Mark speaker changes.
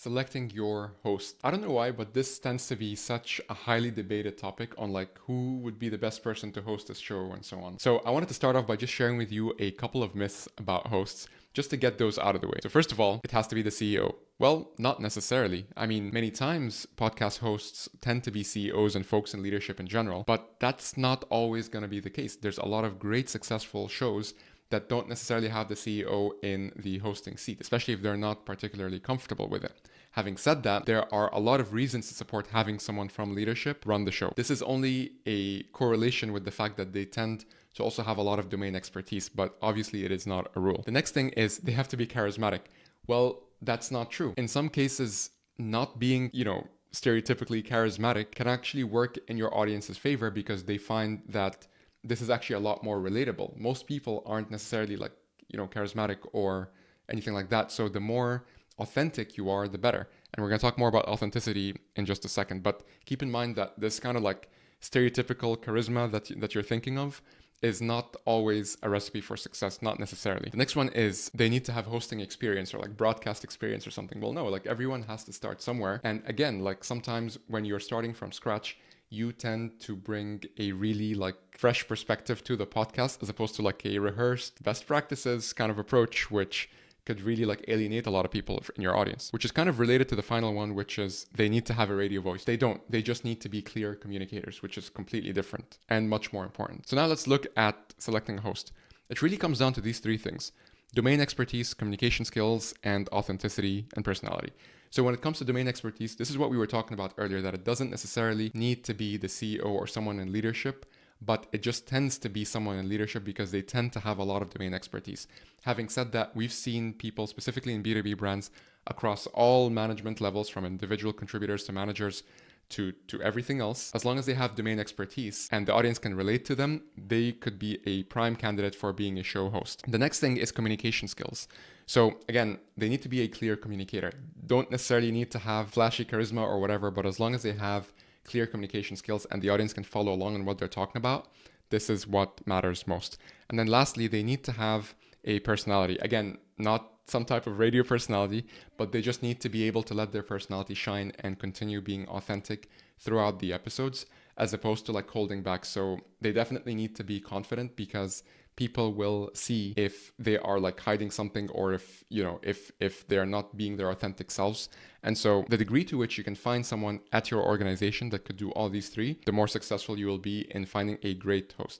Speaker 1: Selecting your host. I don't know why, but this tends to be such a highly debated topic on like who would be the best person to host this show and so on. So I wanted to start off by just sharing with you a couple of myths about hosts just to get those out of the way. So first of all, it has to be the CEO. Well, not necessarily. I mean, many times podcast hosts tend to be CEOs and folks in leadership in general, but that's not always going to be the case. There's a lot of great successful shows that don't necessarily have the CEO in the hosting seat, especially if they're not particularly comfortable with it. Having said that, there are a lot of reasons to support having someone from leadership run the show. This is only a correlation with the fact that they tend to also have a lot of domain expertise, but obviously it is not a rule. The next thing is they have to be charismatic. Well, that's not true. In some cases, not being, stereotypically charismatic can actually work in your audience's favor because they find that this is actually a lot more relatable. Most people aren't necessarily charismatic or anything like that. So the more authentic you are, the better. And we're going to talk more about authenticity in just a second. But keep in mind that this kind of like stereotypical charisma that you're thinking of is not always a recipe for success, not necessarily. The next one is they need to have hosting experience or like broadcast experience or something. Well, no, like everyone has to start somewhere. And again, like sometimes when you're starting from scratch, you tend to bring a really like fresh perspective to the podcast as opposed to like a rehearsed best practices kind of approach, which could really like alienate a lot of people in your audience, which is kind of related to the final one, which is they need to have a radio voice. They don't. They just need to be clear communicators, which is completely different and much more important. So now let's look at selecting a host. It really comes down to these three things: domain expertise, communication skills, and authenticity and personality. So when it comes to domain expertise, this is what we were talking about earlier, that it doesn't necessarily need to be the CEO or someone in leadership, but it just tends to be someone in leadership because they tend to have a lot of domain expertise. Having said that, we've seen people, specifically in B2B brands, across all management levels, from individual contributors to managers to everything else. As long as they have domain expertise and the audience can relate to them, they could be a prime candidate for being a show host. The next thing is communication skills. So again, they need to be a clear communicator. Don't necessarily need to have flashy charisma or whatever, but as long as they have clear communication skills and the audience can follow along on what they're talking about, this is what matters most. And then lastly, they need to have a personality. Again, not some type of radio personality, but they just need to be able to let their personality shine and continue being authentic throughout the episodes, as opposed to like holding back. So they definitely need to be confident because people will see if they are like hiding something or if they're not being their authentic selves. And so the degree to which you can find someone at your organization that could do all these three, the more successful you will be in finding a great host.